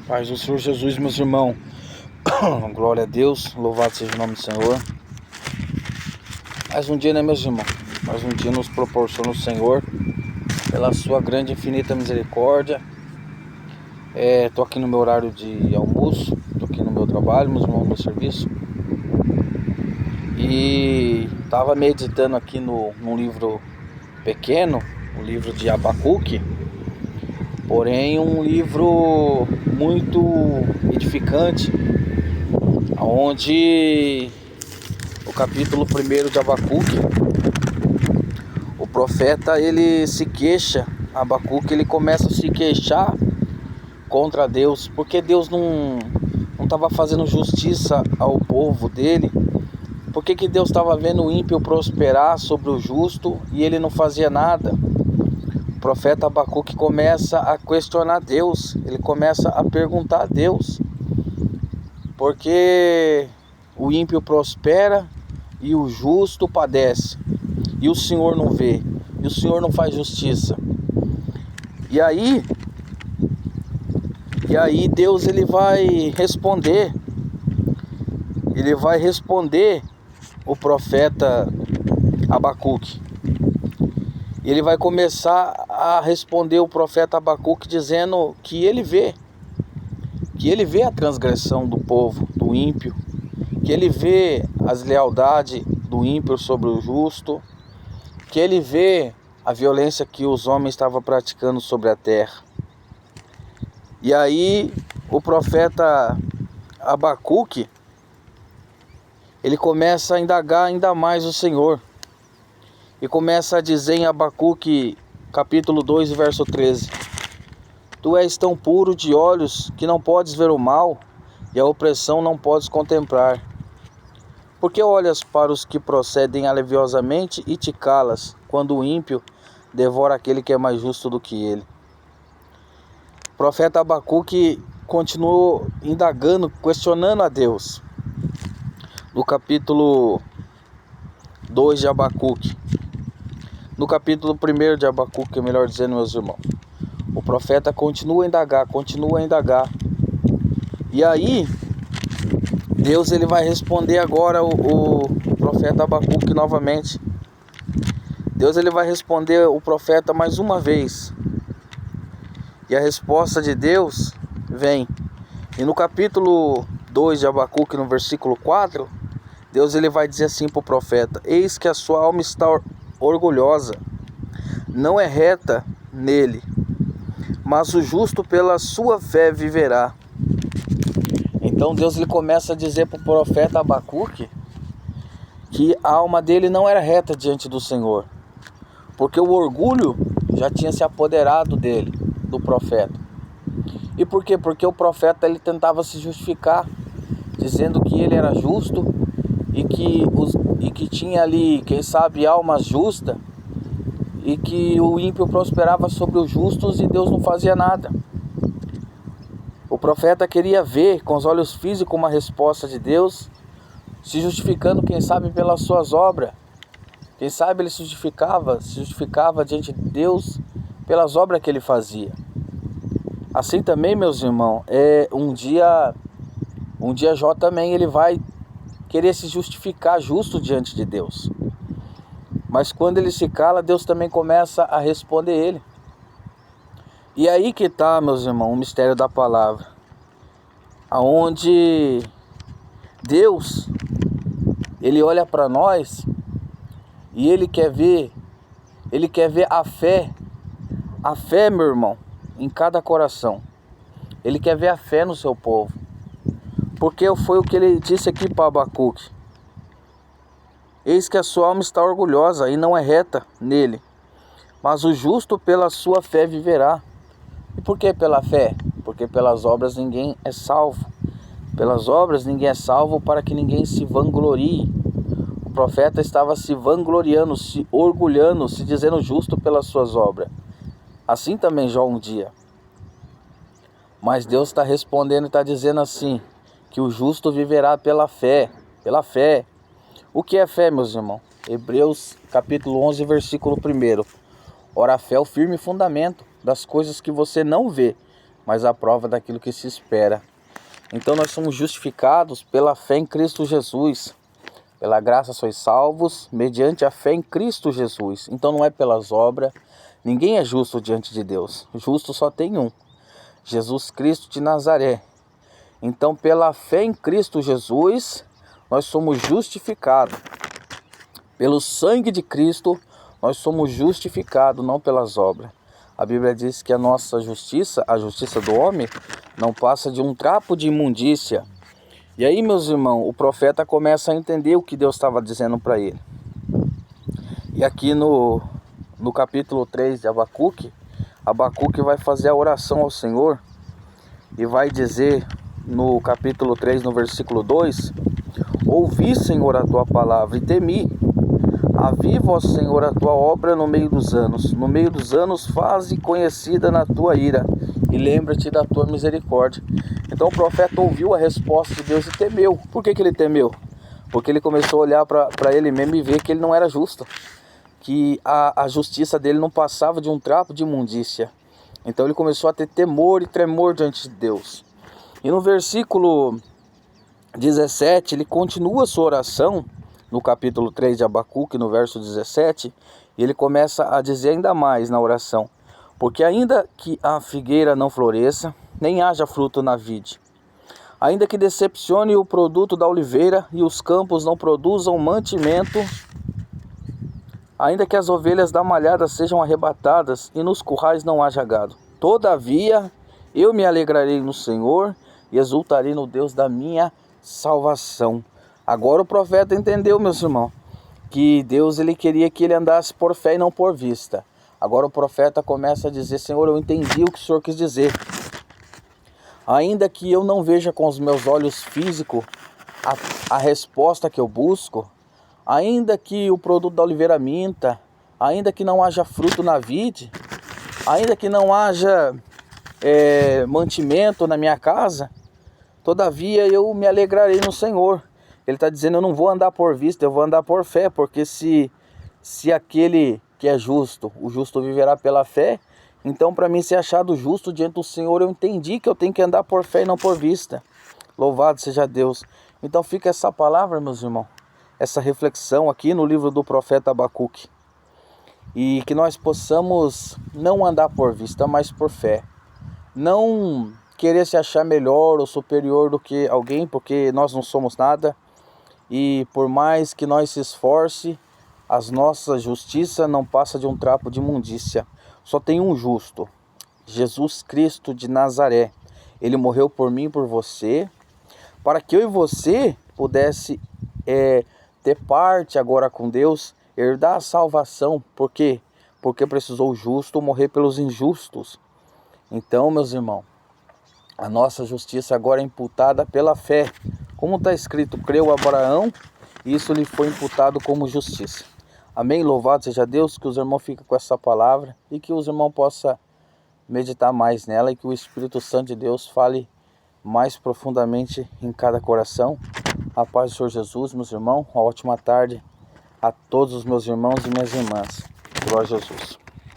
Paz do Senhor Jesus, meus irmãos. Glória a Deus, louvado seja o nome do Senhor. Mais um dia, né, meus irmãos? Mais um dia nos proporciona o Senhor, pela sua grande e infinita misericórdia. Tô aqui no meu horário de almoço, tô aqui no meu trabalho, meus irmãos, no meu serviço. E tava meditando aqui num livro pequeno, o livro de Abacuque. Porém, um livro muito edificante, onde o capítulo 1 de Abacuque, o profeta ele se queixa, Abacuque ele começa a se queixar contra Deus, porque Deus não estava fazendo justiça ao povo dele. Por que Deus estava vendo o ímpio prosperar sobre o justo e ele não fazia nada? O profeta Abacuque começa a questionar Deus, ele começa a perguntar a Deus, porque o ímpio prospera e o justo padece, e o Senhor não vê, e o Senhor não faz justiça. E aí Deus ele vai responder o profeta Abacuque. Ele vai começar a responder o profeta Abacuque dizendo que ele vê a transgressão do povo, do ímpio, que ele vê as lealdades do ímpio sobre o justo, que ele vê a violência que os homens estavam praticando sobre a terra. E aí o profeta Abacuque, ele começa a indagar ainda mais o Senhor. E começa a dizer em Abacuque capítulo 2, verso 13: Tu és tão puro de olhos que não podes ver o mal, e a opressão não podes contemplar. Por que olhas para os que procedem aleviosamente e te calas, quando o ímpio devora aquele que é mais justo do que ele? O profeta Abacuque continuou indagando, questionando a Deus. No capítulo 2 de Abacuque, no capítulo 1 de Abacuque, melhor dizendo, meus irmãos, o profeta continua a indagar. E aí Deus ele vai responder agora o profeta Abacuque novamente. Deus ele vai responder o profeta mais uma vez. E a resposta de Deus vem. E no capítulo 2 de Abacuque, no versículo 4, Deus ele vai dizer assim para o profeta: Eis que a sua alma está orgulhosa, não é reta nele, mas o justo pela sua fé viverá. Então Deus ele começa a dizer para o profeta Abacuque que a alma dele não era reta diante do Senhor, porque o orgulho já tinha se apoderado dele, do profeta. E por quê? Porque o profeta ele tentava se justificar, dizendo que ele era justo e que tinha ali, quem sabe, almas justas, e que o ímpio prosperava sobre os justos e Deus não fazia nada. O profeta queria ver com os olhos físicos uma resposta de Deus, se justificando, quem sabe, pelas suas obras. Quem sabe ele se justificava diante de Deus pelas obras que ele fazia. Assim também, meus irmãos, um dia Jó também ele vai querer se justificar justo diante de Deus. Mas quando ele se cala, Deus também começa a responder ele. E aí que está, meus irmãos, o mistério da palavra, aonde Deus ele olha para nós e ele quer ver a fé, meu irmão, em cada coração. Ele quer ver a fé no seu povo, porque foi o que ele disse aqui para Abacuque: Eis que a sua alma está orgulhosa e não é reta nele, mas o justo pela sua fé viverá. E por que pela fé? Porque pelas obras ninguém é salvo. Pelas obras ninguém é salvo, para que ninguém se vanglorie. O profeta estava se vangloriando, se orgulhando, se dizendo justo pelas suas obras. Assim também Jó um dia. Mas Deus está respondendo e está dizendo assim, que o justo viverá pela fé. Pela fé. O que é fé, meus irmãos? Hebreus capítulo 11, versículo 1. Ora, a fé é o firme fundamento das coisas que você não vê, mas a prova daquilo que se espera. Então nós somos justificados pela fé em Cristo Jesus. Pela graça sois salvos, mediante a fé em Cristo Jesus. Então não é pelas obras. Ninguém é justo diante de Deus. Justo só tem um, Jesus Cristo de Nazaré. Então pela fé em Cristo Jesus, nós somos justificados. Pelo sangue de Cristo, nós somos justificados, não pelas obras. A Bíblia diz que a nossa justiça, a justiça do homem, não passa de um trapo de imundícia. E aí, meus irmãos, o profeta começa a entender o que Deus estava dizendo para ele. E aqui no capítulo 3 de Abacuque, Abacuque vai fazer a oração ao Senhor e vai dizer no capítulo 3, no versículo 2: ouvi, Senhor, a tua palavra e temi. Aviva, ó Senhor, a tua obra no meio dos anos. No meio dos anos faze conhecida na tua ira e lembra-te da tua misericórdia. Então o profeta ouviu a resposta de Deus e temeu. Por que ele temeu? Porque ele começou a olhar para ele mesmo e ver que ele não era justo. Que a justiça dele não passava de um trapo de imundícia. Então ele começou a ter temor e tremor diante de Deus. E no versículo 17 ele continua a sua oração. No capítulo 3 de Abacuque, no verso 17, ele começa a dizer ainda mais na oração: porque ainda que a figueira não floresça, nem haja fruto na vide, ainda que decepcione o produto da oliveira e os campos não produzam mantimento, ainda que as ovelhas da malhada sejam arrebatadas e nos currais não haja gado, todavia eu me alegrarei no Senhor e exultarei no Deus da minha salvação. Agora o profeta entendeu, meus irmãos, que Deus ele queria que ele andasse por fé e não por vista. Agora o profeta começa a dizer: Senhor, eu entendi o que o Senhor quis dizer. Ainda que eu não veja com os meus olhos físicos a resposta que eu busco, ainda que o produto da oliveira minta, ainda que não haja fruto na vide, ainda que não haja mantimento na minha casa, todavia eu me alegrarei no Senhor. Ele está dizendo: eu não vou andar por vista, eu vou andar por fé, porque se aquele que é justo, o justo viverá pela fé, então para mim ser achado justo diante do Senhor, eu entendi que eu tenho que andar por fé e não por vista. Louvado seja Deus. Então fica essa palavra, meus irmãos, essa reflexão aqui no livro do profeta Abacuque. E que nós possamos não andar por vista, mas por fé. Não querer se achar melhor ou superior do que alguém, porque nós não somos nada. E por mais que nós se esforce, a nossa justiça não passa de um trapo de imundícia. Só tem um justo, Jesus Cristo de Nazaré. Ele morreu por mim e por você, para que eu e você pudesse ter parte agora com Deus, herdar a salvação. Por quê? Porque precisou o justo morrer pelos injustos. Então, meus irmãos, a nossa justiça agora é imputada pela fé. Como está escrito, creu Abraão, e isso lhe foi imputado como justiça. Amém? Louvado seja Deus, que os irmãos fiquem com essa palavra e que os irmãos possam meditar mais nela e que o Espírito Santo de Deus fale mais profundamente em cada coração. A paz do Senhor Jesus, meus irmãos. Uma ótima tarde a todos os meus irmãos e minhas irmãs. Glória a Jesus.